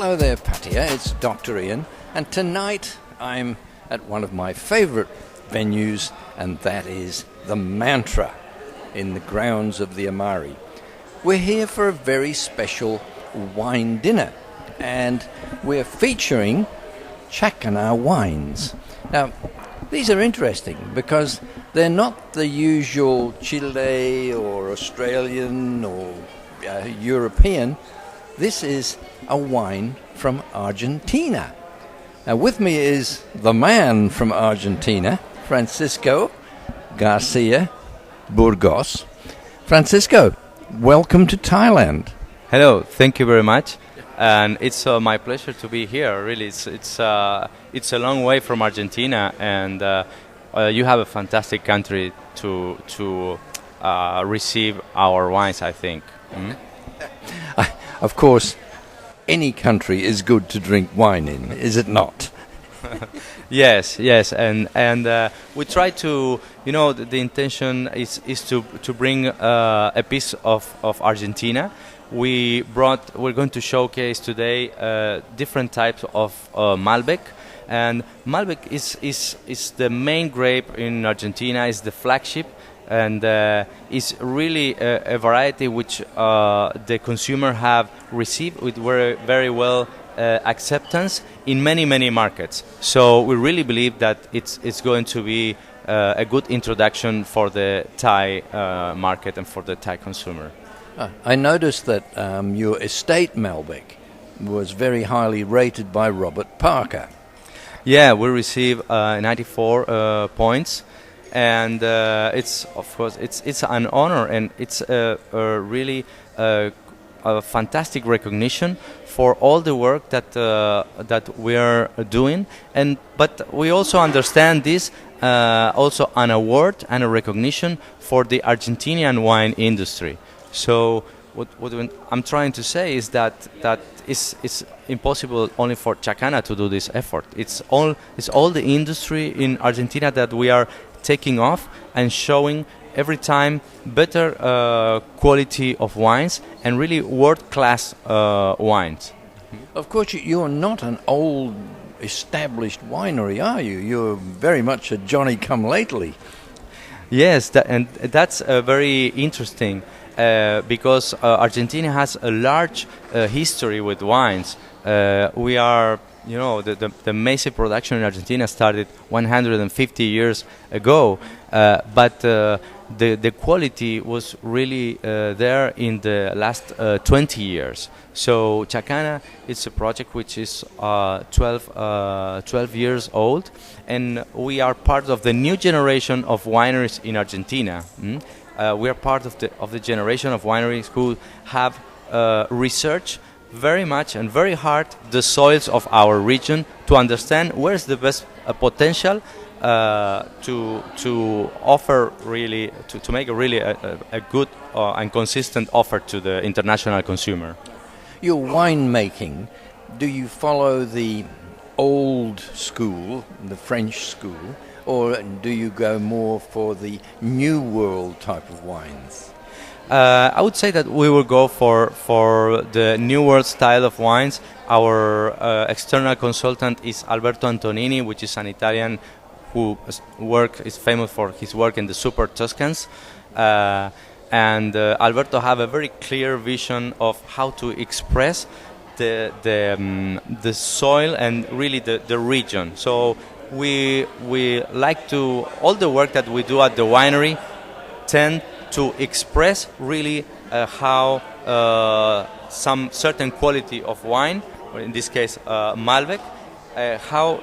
Hello there, Patia. It's Dr. Ian, and tonight I'm at one of my favourite venues, and that is the Mantra in the grounds of the Amari. We're here for a very special wine dinner, and we're featuring Jacana wines. Now, these are interesting because they're not the usual Chile or Australian or European. This is a wine from Argentina. Now, with me is the man from Argentina, Francisco Garcia Burgos. Francisco, welcome to Thailand. Hello, thank you very much, and it's my pleasure to be here. Really, it's a long way from Argentina, and you have a fantastic country to receive our wines, I think. Of course, any country is good to drink wine in, is it not? Yes, and we try to, the intention is to bring a piece of Argentina. We're going to showcase today different types of Malbec, and Malbec is the main grape in Argentina, is the flagship, and is really a variety which the consumer have received with very well acceptance in many markets. So we really believe that it's going to be a good introduction for the Thai market and for the Thai consumer. I noticed that your estate Malbec was very highly rated by Robert Parker. Yeah, we received 94 points, and it's an honor, and it's a really a fantastic recognition for all the work that we are doing, but we also understand this also an award and a recognition for the Argentinian wine industry. So what I'm trying to say is that it's impossible only for Jacana to do this effort. It's all the industry in Argentina that we are taking off and showing every time better quality of wines and really world-class wines. Of course, you're not an old established winery, are you? You're very much a Johnny-come-lately. Yes, and that's very interesting because Argentina has a large history with wines. We are, the massive production in Argentina started 150 years ago, but the quality was really there in the last 20 years. So Jacana is a project which is 12 years old, and we are part of the new generation of wineries in Argentina. We are part of the generation of wineries who have researched very much and very hard the soils of our region to understand where's the best potential to offer really to make a good and consistent offer to the international consumer. Your winemaking, do you follow the old school, the French school, or do you go more for the new world type of wines? I would say that we will go for the new world style of wines. Our external consultant is Alberto Antonini, which is an Italian who is famous for his work in the Super Tuscans. And Alberto have a very clear vision of how to express the soil and really the region. So we like to, all the work that we do at the winery tend to express really how some certain quality of wine, or in this case Malbec, how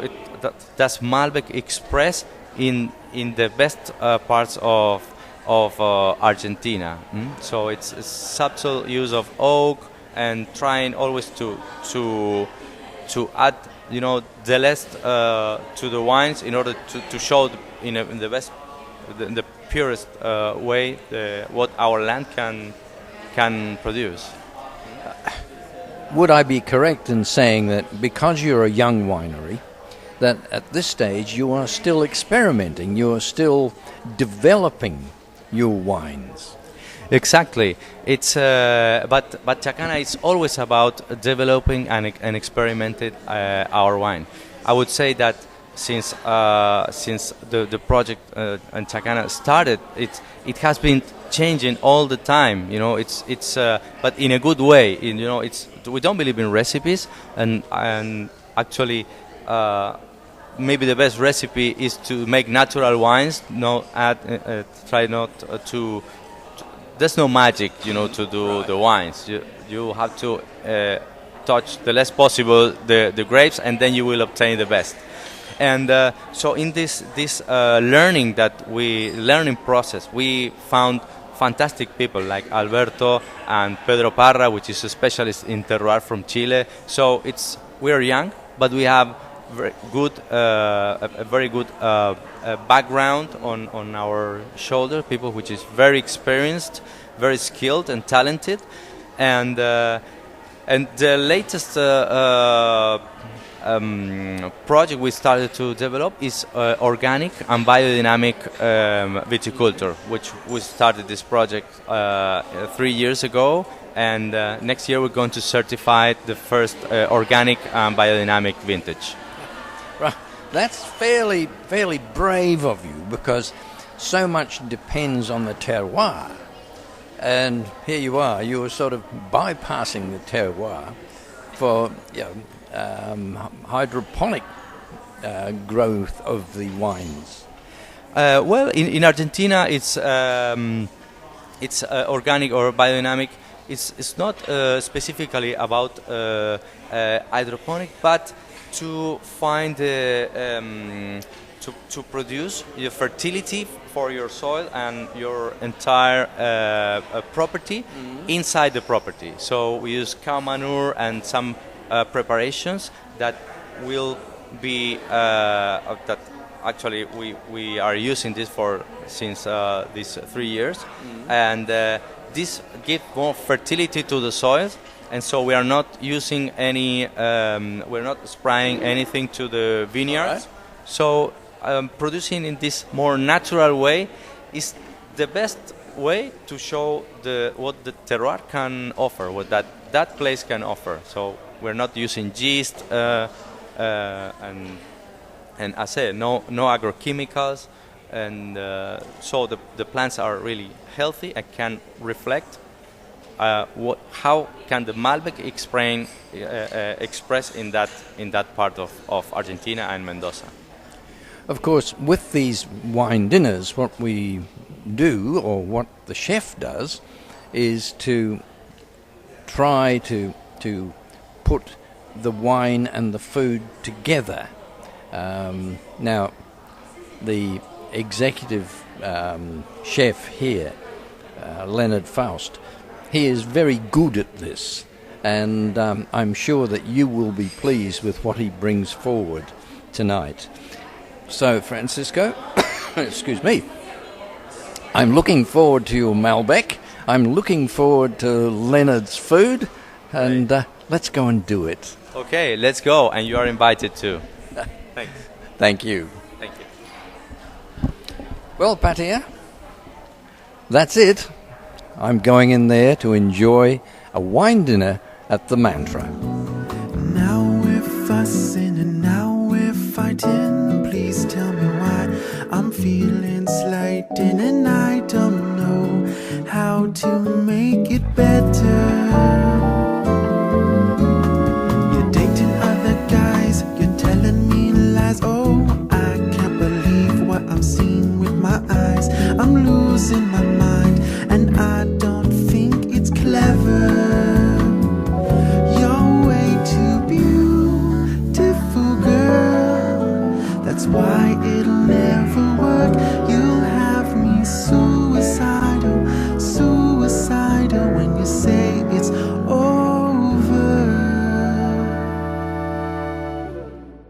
does Malbec express in the best parts of Argentina. So it's a subtle use of oak and trying always to add the less to the wines in order to show in the best, in the purest way what our land can produce. Would I be correct in saying that because you're a young winery, that at this stage you are still experimenting, you are still developing your wines? Exactly. It's but Jacana is always about developing and experimenting our wine. I would say that since the project and Jacana started, it has been changing all the time. You know, it's but in a good way. It's we don't believe in recipes, and actually. Maybe the best recipe is to make natural wines. No, try not to. There's no magic, to do the wines. You have to touch the less possible the grapes, and then you will obtain the best. And so in this learning process, we found fantastic people like Alberto and Pedro Parra, which is a specialist in terroir from Chile. So we are young, but we have a very good background on our shoulder, people which is very experienced, very skilled and talented, and the latest project we started to develop is organic and biodynamic viticulture, which we started this project 3 years ago. And next year we're going to certify the first organic and biodynamic vintage. Right. That's fairly brave of you, because so much depends on the terroir. And here you are sort of bypassing the terroir for hydroponic growth of the wines. Well, in Argentina it's organic or biodynamic. It's not specifically about hydroponic, but to find to produce your fertility for your soil and your entire property inside the property. So we use cow manure and some preparations that will be that actually we are using this since these 3 years, and this gives more fertility to the soils. And so we are not using we're not spraying anything to the vineyards. Right. So producing in this more natural way is the best way to show what the terroir can offer, what that place can offer. So we're not using yeast and as I say, no agrochemicals, and so the plants are really healthy and can reflect. How can the Malbec express in that part of Argentina and Mendoza? Of course, with these wine dinners, what we do, or what the chef does, is to try to put the wine and the food together. Now, the executive chef here, Leonard Faust, he is very good at this, and I'm sure that you will be pleased with what he brings forward tonight. So, Francisco, excuse me, I'm looking forward to your Malbec. I'm looking forward to Leonard's food, and let's go and do it. Okay, let's go, and you are invited too. Thanks. Thank you. Thank you. Well, Patia, that's it. I'm going in there to enjoy a wine dinner at the Mantra. Now we're fussing and now we're fighting. Please tell me why I'm feeling slighted, and I don't know how to make it better. You're dating other guys, you're telling me lies. Oh, I can't believe what I'm seeing with my eyes. I'm losing my mind, and I don't think it's clever. You're way too beautiful, girl. That's why it'll never work. You'll have me so